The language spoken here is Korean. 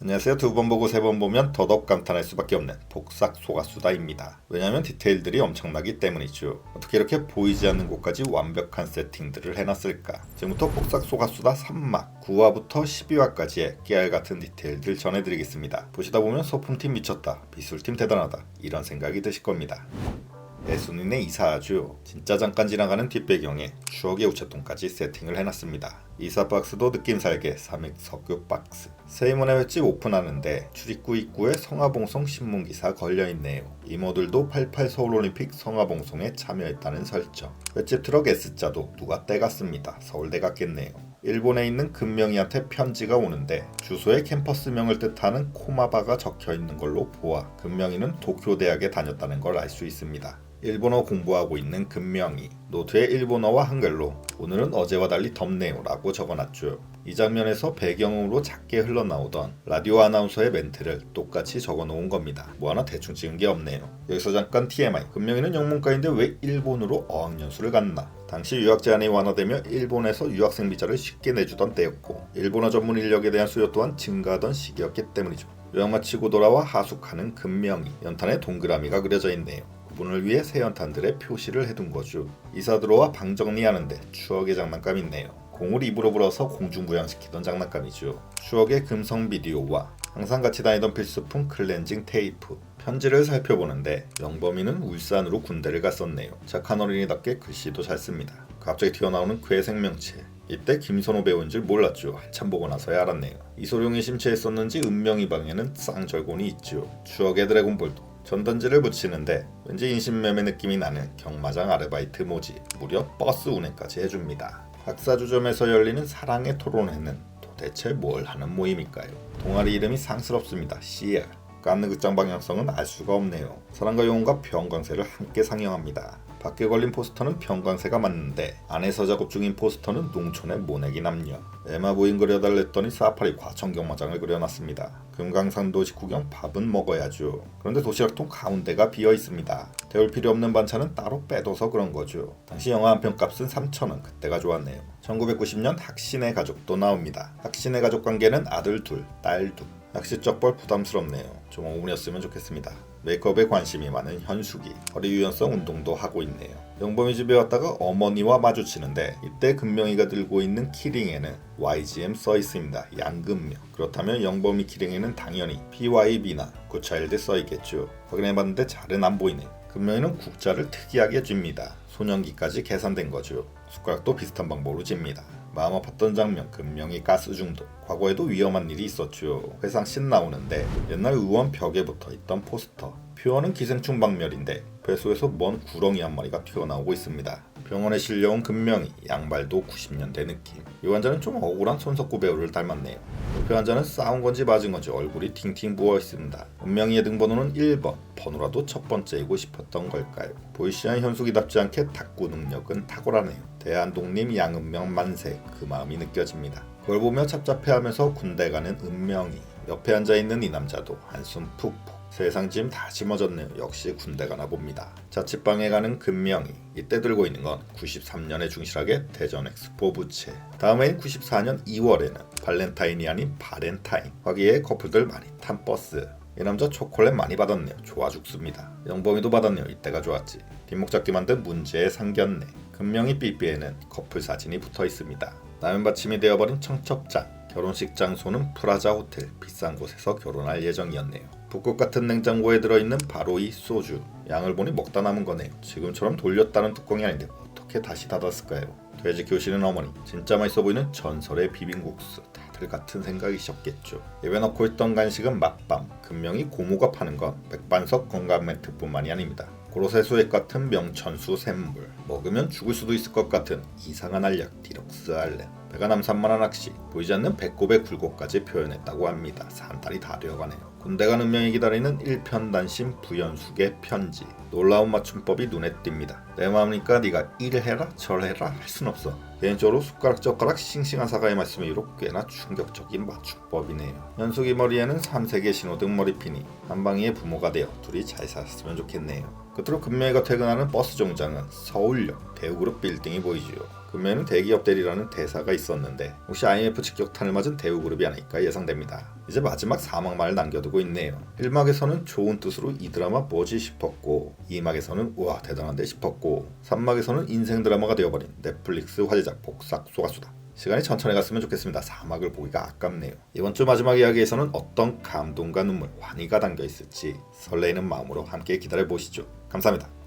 안녕하세요. 두 번 보고 세 번 보면 더더욱 감탄할 수밖에 없는 복삭 소가수다입니다. 왜냐하면 디테일들이 엄청나기 때문이죠. 어떻게 이렇게 보이지 않는 곳까지 완벽한 세팅들을 해놨을까. 지금부터 복삭 소가수다 3막 9화부터 12화까지의 깨알같은 디테일들 전해드리겠습니다. 보시다 보면 소품팀 미쳤다, 미술팀 대단하다 이런 생각이 드실 겁니다. 애순이네 이사하죠. 진짜 잠깐 지나가는 뒷배경에 추억의 우체통까지 세팅을 해놨습니다. 이사 박스도 느낌 살게 삼익 석유 박스. 세이문의 횟집 오픈하는데 출입구 입구에 성화봉송 신문기사 걸려있네요. 이모들도 88 서울올림픽 성화봉송에 참여했다는 설정. 횟집 트럭 S자도 누가 떼갔습니다. 서울대 갔겠네요. 일본에 있는 금명이한테 편지가 오는데 주소에 캠퍼스명을 뜻하는 코마바가 적혀있는 걸로 보아 금명이는 도쿄대학에 다녔다는 걸 알 수 있습니다. 일본어 공부하고 있는 금명이. 노트에 일본어와 한글로 오늘은 어제와 달리 덥네요 라고 적어놨죠. 이 장면에서 배경음으로 작게 흘러나오던 라디오 아나운서의 멘트를 똑같이 적어놓은 겁니다. 뭐 하나 대충 찍은 게 없네요. 여기서 잠깐 TMI. 금명이는 영문과인데 왜 일본으로 어학연수를 갔나. 당시 유학 제한이 완화되며 일본에서 유학생 비자를 쉽게 내주던 때였고 일본어 전문 인력에 대한 수요 또한 증가하던 시기였기 때문이죠. 유학 마치고 돌아와 하숙하는 금명이. 연탄에 동그라미가 그려져 있네요. 그분을 위해 새 연탄들의 표시를 해둔 거죠. 이사 들어와 방 정리하는데 추억의 장난감 있네요. 공을 입으로 불어서 공중부양시키던 장난감이죠. 추억의 금성 비디오와 항상 같이 다니던 필수품 클렌징 테이프. 편지를 살펴보는데 영범이는 울산으로 군대를 갔었네요. 착한 어린이답게 글씨도 잘 씁니다. 갑자기 튀어나오는 그의 생명체. 이때 김선호 배우인 줄 몰랐죠. 한참 보고 나서야 알았네요. 이소룡이 심취했었는지 은명이 방에는 쌍절곤이 있죠. 추억의 드래곤볼도. 전단지를 붙이는데 왠지 인신매매 느낌이 나는 경마장 아르바이트 모집. 무려 버스 운행까지 해줍니다. 학사주점에서 열리는 사랑의 토론회는 도대체 뭘 하는 모임일까요? 동아리 이름이 상스럽습니다. CR. 깐느 극장 방향성은 알 수가 없네요. 사랑과 영혼과 병광세를 함께 상영합니다. 밖에 걸린 포스터는 병광세가 맞는데 안에서 작업 중인 포스터는 농촌의 모내기 남녀. 에마 부인 그려달랬더니 사파리 과천경마장을 그려놨습니다. 금강산 도시 구경 밥은 먹어야죠. 그런데 도시락통 가운데가 비어 있습니다. 데울 필요 없는 반찬은 따로 빼둬서 그런 거죠. 당시 영화 한 편 값은 3,000원. 그때가 좋았네요. 1990년 학신의 가족도 나옵니다. 학신의 가족 관계는 아들 둘, 딸 둘. 낚시쩍벌 부담스럽네요. 좀 어머니였으면 좋겠습니다. 메이크업에 관심이 많은 현숙이. 허리 유연성 운동도 하고 있네요. 영범이 집에 왔다가 어머니와 마주치는데 이때 금명이가 들고 있는 키링에는 YGM 써 있습니다. 양금명. 그렇다면 영범이 키링에는 당연히 PYB나 굿차일드 써 있겠죠. 확인해봤는데 잘은 안 보이네요. 금명이는 국자를 특이하게 쥡니다. 소년기까지 계산된 거죠. 숟가락도 비슷한 방법으로 쥡니다. 마음 아팠던 장면, 금명이 가스 중독. 과거에도 위험한 일이 있었죠. 회상씬 나오는데 옛날 의원 벽에 붙어있던 포스터. 표어는 기생충 박멸인데 뱃속에서 먼 구렁이 한 마리가 튀어나오고 있습니다. 병원에 실려온 금명이. 양발도 90년대 느낌. 이 환자는 좀 억울한 손석구 배우를 닮았네요. 옆에 환자는 싸운 건지 맞은 건지 얼굴이 팅팅 부어 있습니다. 은명이의 등번호는 1번. 번호라도 첫 번째이고 싶었던 걸까요? 보이시한 현숙이답지 않게 탁구 능력은 탁월하네요. 대한독립 양은명 만세. 그 마음이 느껴집니다. 그걸 보며 찹찹해하면서 군대 가는 은명이. 옆에 앉아있는 이 남자도 한숨 푹푹. 세상 짐 다 짊어졌네요. 역시 군대 가나 봅니다. 자취방에 가는 금명이. 이때 들고 있는 건 93년에 충실하게 대전 엑스포 부채. 다음해인 94년 2월에는 발렌타인이 아닌 바렌타인. 화기애애 커플들 많이 탄 버스. 이 남자 초콜릿 많이 받았네요. 좋아 죽습니다. 영범이도 받았네요. 이때가 좋았지. 뒷목 잡기 만든 문제의 상견례. 금명이 삐삐에는 커플 사진이 붙어 있습니다. 라면 받침이 되어버린 청첩장. 결혼식 장소는 프라자 호텔. 비싼 곳에서 결혼할 예정이었네요. 붓국 같은 냉장고에 들어있는 바로 이 소주. 양을 보니 먹다 남은 거네요. 지금처럼 돌렸다는 뚜껑이 아닌데 어떻게 다시 닫았을까요? 돼지 키우시는 어머니. 진짜 맛있어 보이는 전설의 비빔국수. 다들 같은 생각이셨겠죠. 입에 넣고 있던 간식은 맛밤. 금명이 고모가 파는 건 백반석 건강 매트뿐만이 아닙니다. 고로쇠수액 같은 명천수 샘물. 먹으면 죽을 수도 있을 것 같은 이상한 알약 디럭스 알렌. 배가 남산만한 낚시. 보이지 않는 배꼽의 굴곡까지 표현했다고 합니다. 산달이 다 되어가네요. 군대 간 은명이 기다리는 일편단심 부연숙의 편지. 놀라운 맞춤법이 눈에 띕니다. 내 마음이니까 네가 이래라 저래라 할 순 없어. 개인적으로 숟가락 젓가락 싱싱한 사과의 말씀의 이유로 꽤나 충격적인 맞춤법이네요. 현숙이 머리에는 3세계 신호등 머리핀이. 한방이의 부모가 되어 둘이 잘 살았으면 좋겠네요. 끝으로 금명이가 퇴근하는 버스 정류장은 서울역 대우그룹 빌딩이 보이지요. 분명히 대기업 대리라는 대사가 있었는데 혹시 IMF 직격탄을 맞은 대우그룹이 아닐까 예상됩니다. 이제 마지막 4막만을 남겨두고 있네요. 1막에서는 좋은 뜻으로 이 드라마 뭐지 싶었고 2막에서는 우와 대단한데 싶었고 3막에서는 인생 드라마가 되어버린 넷플릭스 화제작 복싹 소가수다. 시간이 천천히 갔으면 좋겠습니다. 4막을 보기가 아깝네요. 이번 주 마지막 이야기에서는 어떤 감동과 눈물, 환희가 담겨 있을지 설레이는 마음으로 함께 기다려보시죠. 감사합니다.